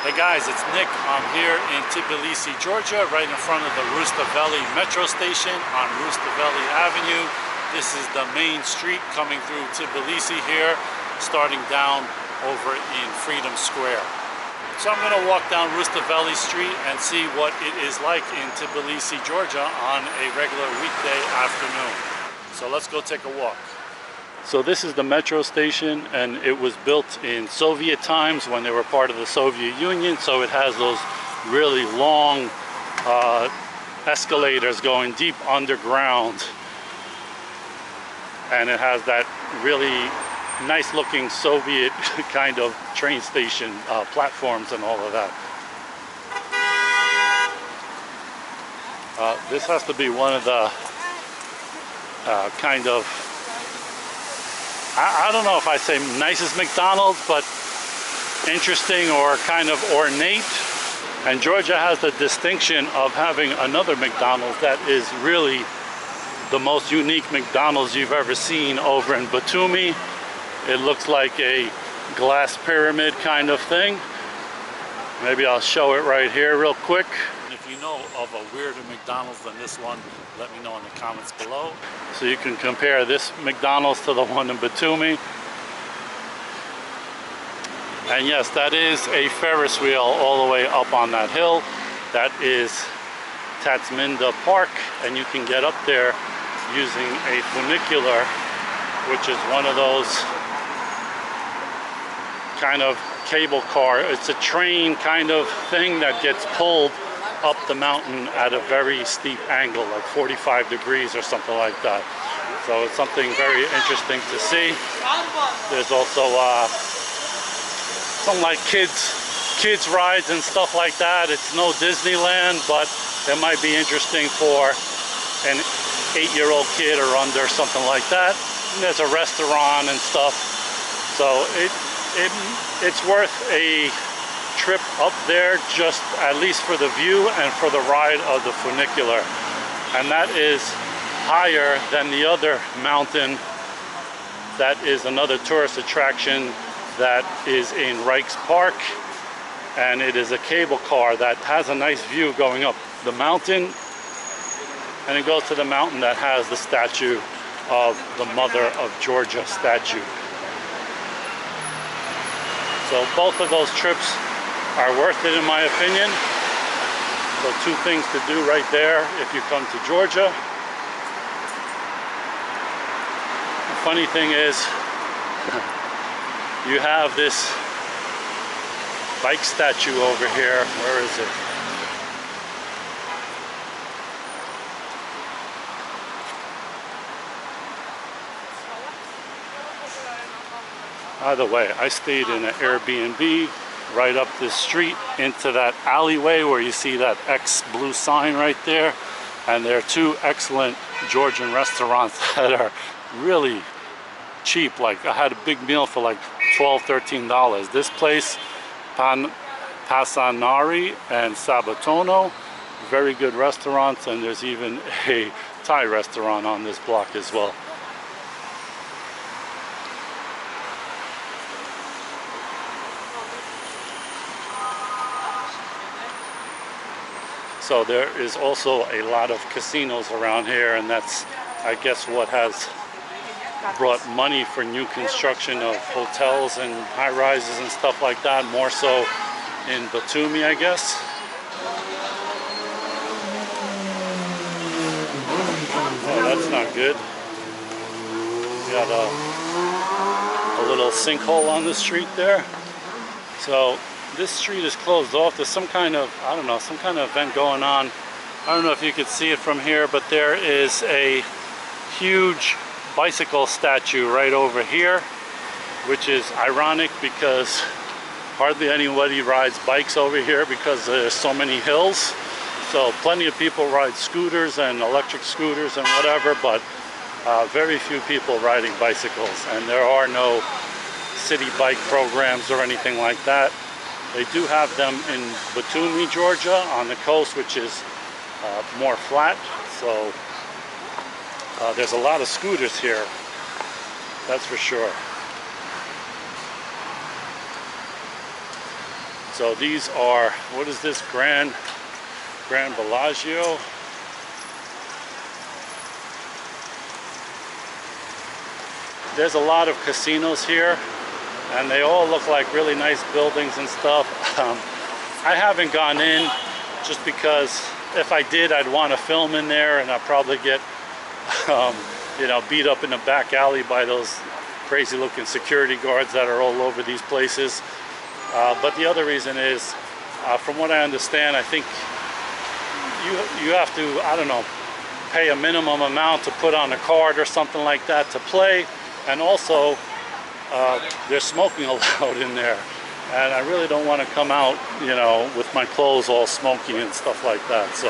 Hey guys, it's Nick. I'm here in Tbilisi, Georgia, right in front of the Rustaveli metro station on Rustaveli Avenue. This is the main street coming through Tbilisi here, starting down over in Freedom Square. So I'm going to walk down Rustaveli Street and see what it is like in Tbilisi, Georgia on a regular weekday afternoon. So let's go take a walk. So this is the metro station, and it was built in Soviet times when they were part of the Soviet Union. So it has those really long escalators going deep underground. And it has that really nice looking Soviet kind of train station platforms and all of that. This has to be one of the kind of, I don't know if I say nicest McDonald's, but interesting or kind of ornate. And Georgia has the distinction of having another McDonald's that is really the most unique McDonald's you've ever seen over in Batumi. It looks like a glass pyramid kind of thing. Maybe I'll show it right here real quick. If you know of a weirder McDonald's than this one, let me know in the comments below. So you can compare this McDonald's to the one in Batumi. And yes, that is a Ferris wheel all the way up on that hill. That is Tatsminda Park, and you can get up there using a funicular, which is one of those kind of cable car. It's a train kind of thing that gets pulled up the mountain at a very steep angle, like 45 degrees or something like that. So it's something very interesting to see. There's also some like kids rides and stuff like that. It's no Disneyland, but it might be interesting for an 8-year-old kid or under, something like that. And there's a restaurant and stuff. So it's worth a trip up there, just at least for the view and for the ride of the funicular. And that is higher than the other mountain that is another tourist attraction that is in Rijks Park, and it is a cable car that has a nice view going up the mountain, and it goes to the mountain that has the statue of the Mother of Georgia statue. So both of those trips are worth it in my opinion. So two things to do right there if you come to Georgia. The funny thing is, you have this bike statue over here. Where is it? By the way, I stayed in an Airbnb right up this street into that alleyway where you see that X blue sign right there. And there are two excellent Georgian restaurants that are really cheap. Like I had a big meal for like $12, $13. This place, Pasanari and Sabatono, very good restaurants, and there's even a Thai restaurant on this block as well. So there is also a lot of casinos around here, and that's, I guess, what has brought money for new construction of hotels and high-rises and stuff like that, more so in Batumi, I guess. Oh, that's not good. We got a little sinkhole on the street there. So this street is closed off. There's some kind of, I don't know, some kind of event going on. I don't know if you could see it from here, but there is a huge bicycle statue right over here, which is ironic because hardly anybody rides bikes over here because there's so many hills. So plenty of people ride scooters and electric scooters and whatever, but very few people riding bicycles. And there are no city bike programs or anything like that. They do have them in Batumi, Georgia, on the coast, which is more flat. So there's a lot of scooters here, that's for sure. So these are, what is this, Grand Bellagio? There's a lot of casinos here, and they all look like really nice buildings and stuff. I haven't gone in just because if I did, I'd want to film in there, and I'd probably get you know, beat up in the back alley by those crazy looking security guards that are all over these places. But the other reason is, from what I understand, I think you have to, I don't know, pay a minimum amount to put on a card or something like that to play. And also, there's smoking allowed in there. And I really don't want to come out, you know, with my clothes all smoky and stuff like that. So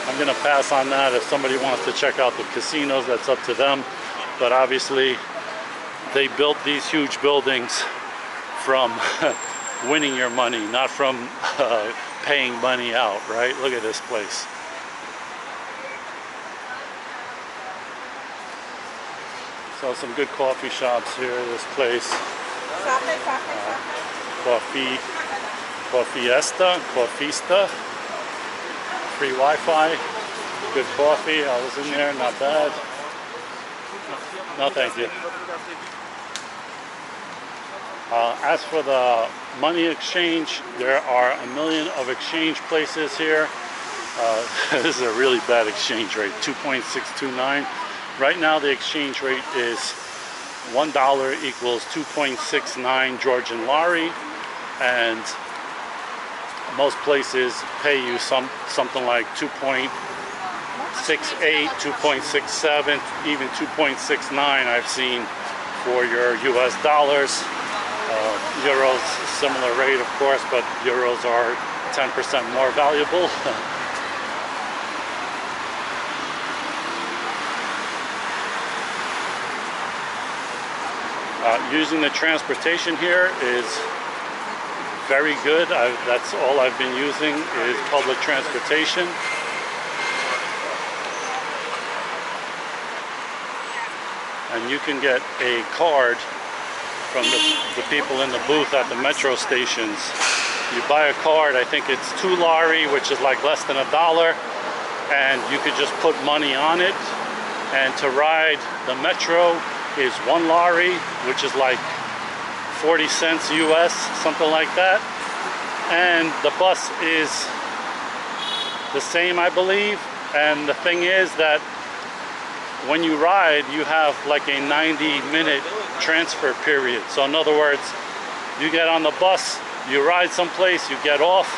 I'm going to pass on that. If somebody wants to check out the casinos, that's up to them. But obviously, they built these huge buildings from winning your money, not from paying money out, right? Look at this place. So some good coffee shops here, this place. Coffeesta, free Wi-Fi, good coffee. I was in there, not bad. No, thank you. As for the money exchange, there are a million of exchange places here. This is a really bad exchange rate, 2.629. Right now the exchange rate is $1 equals 2.69 Georgian lari, and most places pay you something like 2.68, 2.67, even 2.69 I've seen for your US dollars. Euros, similar rate of course, but euros are 10% more valuable. Using the transportation here is very good. That's all I've been using is public transportation. And you can get a card from the people in the booth at the metro stations. You buy a card, I think it's 2 lari, which is like less than $1, and you could just put money on it. And to ride the metro is 1 lari, which is like 40 cents US, something like that. And the bus is the same, I believe. And the thing is that when you ride, you have like a 90-minute transfer period. So in other words, you get on the bus, you ride someplace, you get off,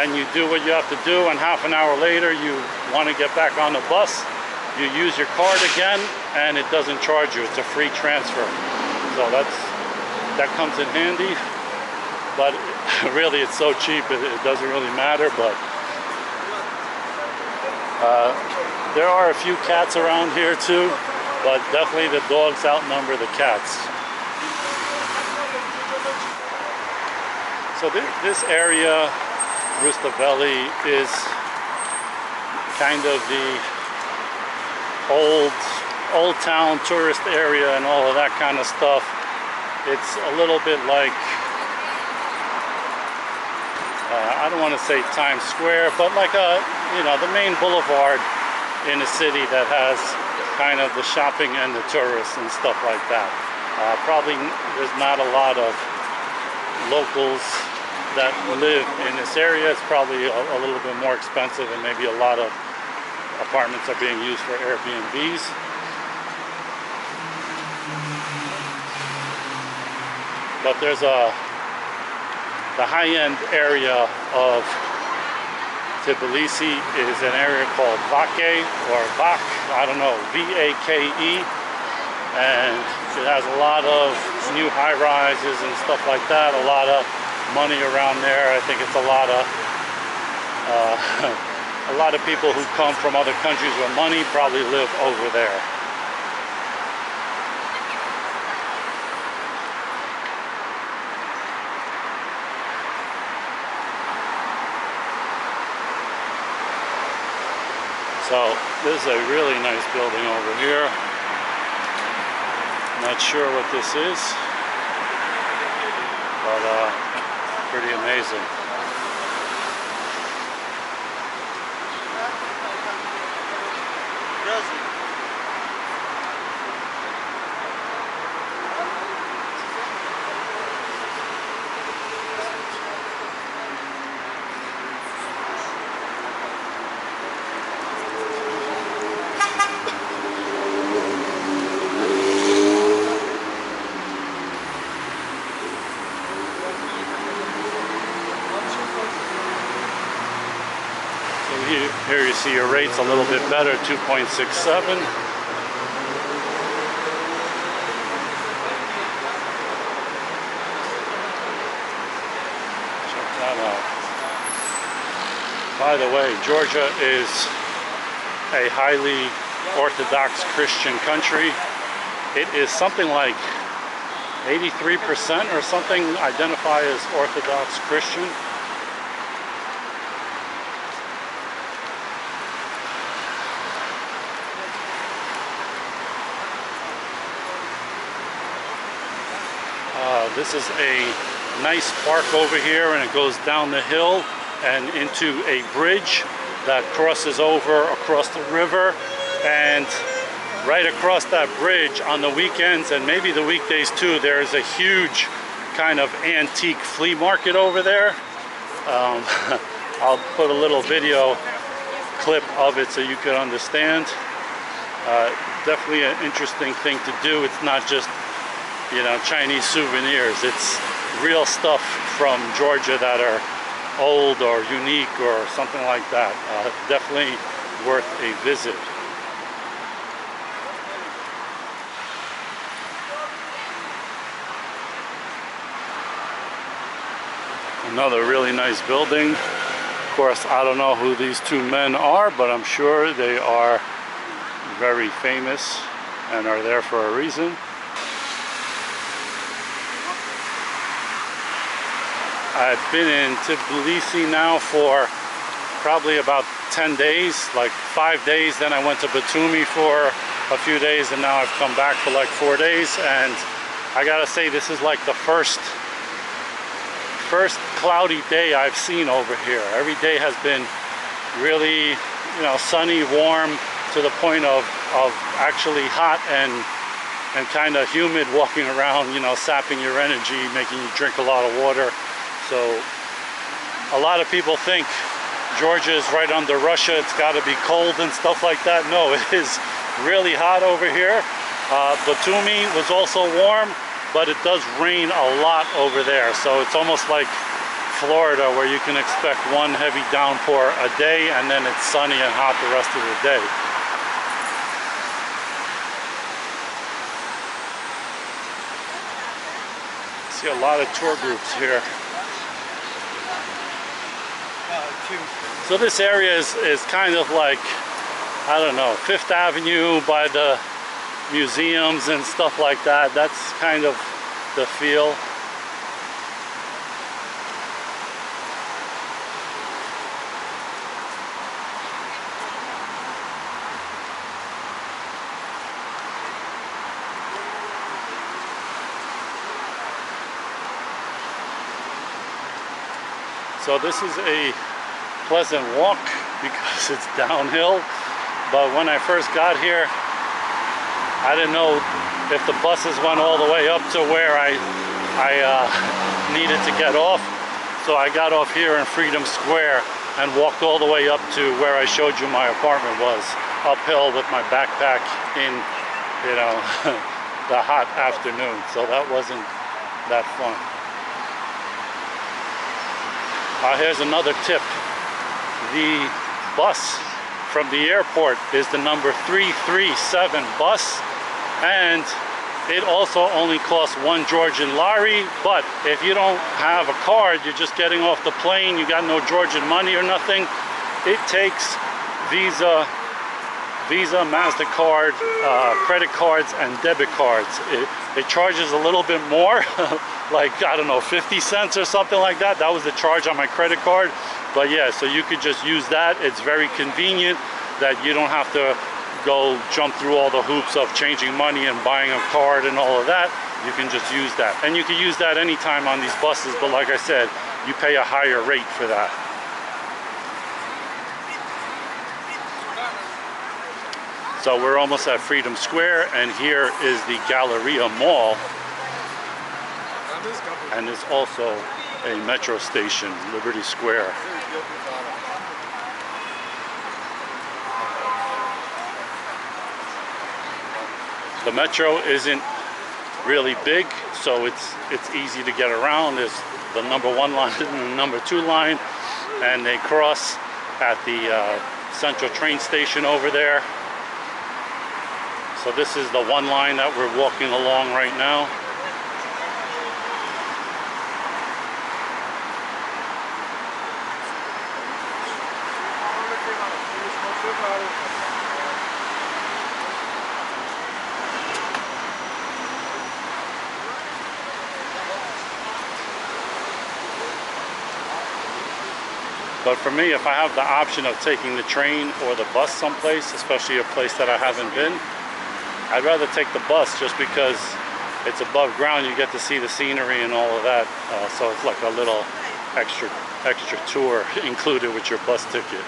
and you do what you have to do, and half an hour later you want to get back on the bus, you use your card again, and it doesn't charge you. It's a free transfer. So that comes in handy. But really it's so cheap, it doesn't really matter. But there are a few cats around here too, but definitely the dogs outnumber the cats. So this area, Rustaveli, is kind of the old town tourist area and all of that kind of stuff. It's a little bit like, I don't want to say Times Square, but like the main boulevard in a city that has kind of the shopping and the tourists and stuff like that. Probably there's not a lot of locals that live in this area. It's probably a little bit more expensive, and maybe a lot of apartments are being used for Airbnbs. But there's the high-end area of Tbilisi is an area called Vake, or Vak, I don't know, V-A-K-E, and it has a lot of new high-rises and stuff like that, a lot of money around there. I think it's a lot of people who come from other countries with money probably live over there. So this is a really nice building over here. Not sure what this is, but pretty amazing. Here you see your rates a little bit better, 2.67. Check that out. By the way, Georgia is a highly Orthodox Christian country. It is something like 83% or something identify as Orthodox Christian. This is a nice park over here, and it goes down the hill and into a bridge that crosses over across the river. And right across that bridge on the weekends and maybe the weekdays too, there is a huge kind of antique flea market over there. I'll put a little video clip of it so you can understand. Definitely an interesting thing to do. It's not just, you know, Chinese souvenirs. It's real stuff from Georgia that are old or unique or something like that. Definitely worth a visit. Another really nice building. Of course, I don't know who these two men are, but I'm sure they are very famous and are there for a reason. I've been in Tbilisi now for probably about 10 days, like 5 days. Then I went to Batumi for a few days, and now I've come back for like 4 days. And I gotta say, this is like the first cloudy day I've seen over here. Every day has been really, you know, sunny, warm, to the point of actually hot and kind of humid, walking around, you know, sapping your energy, making you drink a lot of water. So a lot of people think Georgia is right under Russia, it's got to be cold and stuff like that. No, it is really hot over here. Batumi was also warm, but it does rain a lot over there. So it's almost like Florida, where you can expect one heavy downpour a day and then it's sunny and hot the rest of the day. See a lot of tour groups here. So this area is kind of like, I don't know, 5th Avenue by the museums and stuff like that. That's kind of the feel. So this is a pleasant walk because it's downhill, but when I first got here, I didn't know if the buses went all the way up to where I needed to get off. So I got off here in Freedom Square and walked all the way up to where I showed you my apartment was, uphill with my backpack in, you know, the hot afternoon. So that wasn't that fun. Here's another tip. The bus from the airport is the number 337 bus, and it also only costs 1 Georgian lari. But if you don't have a card, you're just getting off the plane, you got no Georgian money or nothing, it takes Visa, MasterCard, credit cards and debit cards. It charges a little bit more, like, I don't know, 50 cents or something like that. That was the charge on my credit card. But yeah, so you could just use that. It's very convenient that you don't have to go jump through all the hoops of changing money and buying a card and all of that. You can just use that. And you can use that anytime on these buses, but like I said, you pay a higher rate for that. So we're almost at Freedom Square, and here is the Galleria Mall. And there's also a metro station, Liberty Square. The metro isn't really big, so it's easy to get around. There's the #1 line and the #2 line, and they cross at the central train station over there. So this is the one line that we're walking along right now. But for me, if I have the option of taking the train or the bus someplace, especially a place that I haven't been, I'd rather take the bus just because it's above ground. You get to see the scenery and all of that. So it's like a little extra tour included with your bus ticket.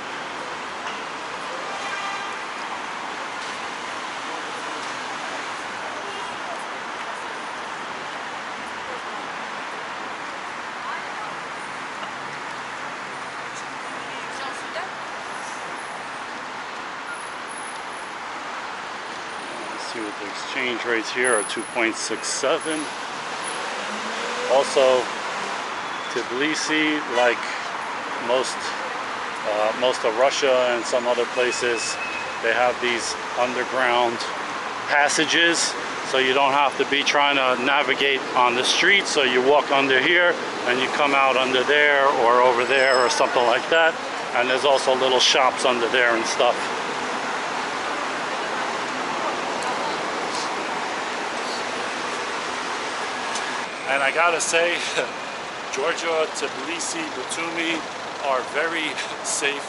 See what the exchange rates here are, 2.67. Also, Tbilisi, like most of Russia and some other places, they have these underground passages, so you don't have to be trying to navigate on the street. So you walk under here and you come out under there or over there or something like that. And there's also little shops under there and stuff. And I gotta say, Georgia, Tbilisi, Batumi are very safe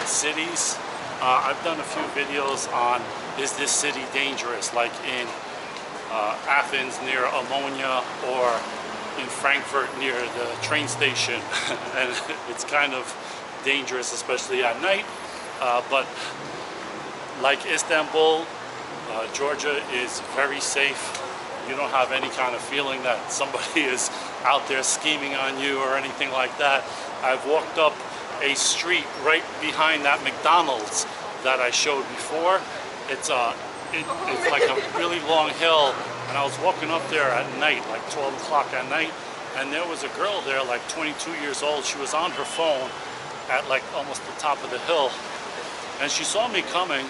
cities. I've done a few videos on, is this city dangerous? Like in Athens near Ammonia, or in Frankfurt near the train station. And it's kind of dangerous, especially at night. But like Istanbul, Georgia is very safe. You don't have any kind of feeling that somebody is out there scheming on you or anything like that. I've walked up a street right behind that McDonald's that I showed before. It's like a really long hill, and I was walking up there at night, like 12 o'clock at night, and there was a girl there, like 22 years old. She was on her phone at like almost the top of the hill, and she saw me coming,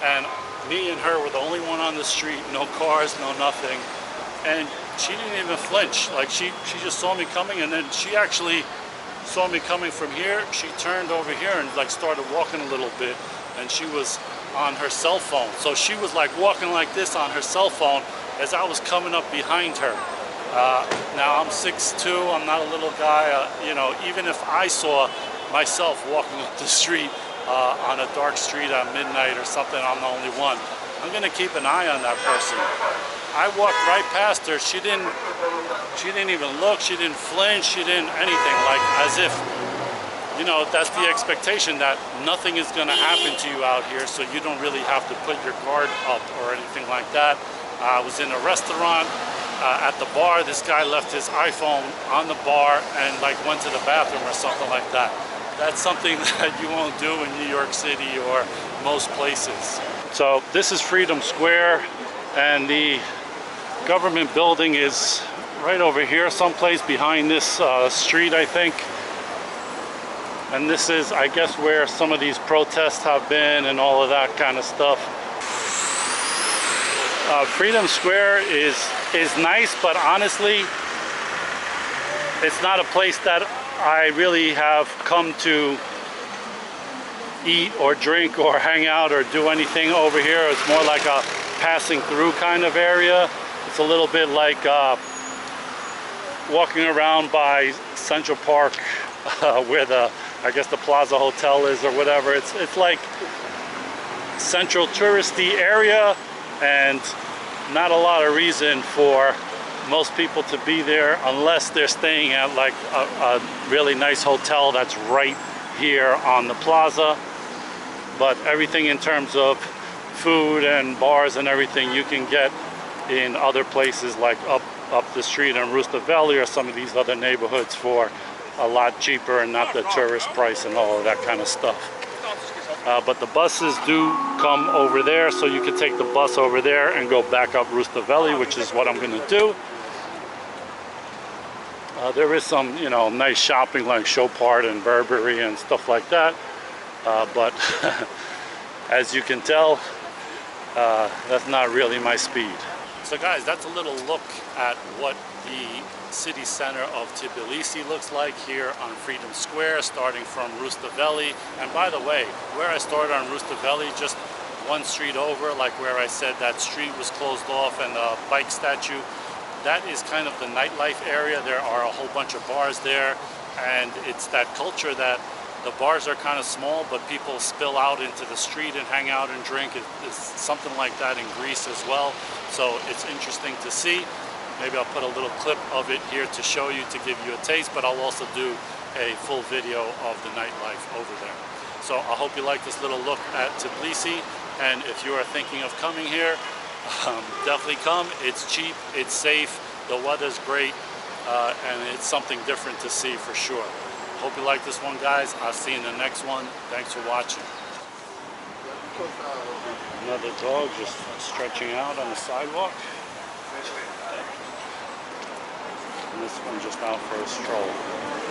and me and her were the only one on the street, no cars, no nothing. And she didn't even flinch. Like she just saw me coming, and then she actually saw me coming from here. She turned over here and like started walking a little bit, and she was on her cell phone. So she was like walking like this on her cell phone as I was coming up behind her. Now I'm 6'2", I'm not a little guy. You know, even if I saw myself walking up the street, on a dark street at midnight or something, I'm the only one. I'm gonna keep an eye on that person. I walked right past her. She didn't even look. She didn't flinch. She didn't anything. Like as if, you know, that's the expectation that nothing is gonna happen to you out here, so you don't really have to put your guard up or anything like that. I was in a restaurant. At the bar, this guy left his iPhone on the bar and like went to the bathroom or something like that. That's something that you won't do in New York City or most places. So this is Freedom Square, and the government building is right over here someplace behind this street, I think. And this is, I guess, where some of these protests have been and all of that kind of stuff. Freedom Square is nice, but honestly, it's not a place that I really have come to eat or drink or hang out or do anything over here. It's more like a passing through kind of area. It's a little bit like walking around by Central Park where I guess the Plaza Hotel is or whatever. It's like central touristy area, and not a lot of reason for most people to be there unless they're staying at like a really nice hotel that's right here on the plaza. But everything in terms of food and bars and everything you can get in other places like up the street in Rustaveli or some of these other neighborhoods for a lot cheaper and not the tourist price and all of that kind of stuff. But the buses do come over there, so you can take the bus over there and go back up Rustaveli, which is what I'm going to do. There is some, you know, nice shopping like Chopard and Burberry and stuff like that. But as you can tell, that's not really my speed. So guys, that's a little look at what the city center of Tbilisi looks like here on Freedom Square, starting from Rustaveli. And by the way, where I started on Rustaveli, just one street over, like where I said that street was closed off and the bike statue, that is kind of the nightlife area. There are a whole bunch of bars there, and it's that culture that the bars are kind of small, but people spill out into the street and hang out and drink. It's something like that in Greece as well. So it's interesting to see. Maybe I'll put a little clip of it here to show you, to give you a taste, but I'll also do a full video of the nightlife over there. So I hope you like this little look at Tbilisi, and if you are thinking of coming here, definitely come. It's cheap, it's safe, the weather's great, and it's something different to see for sure. Hope you like this one, guys. I'll see you in the next one. Thanks for watching. Another dog just stretching out on the sidewalk. And this one just out for a stroll.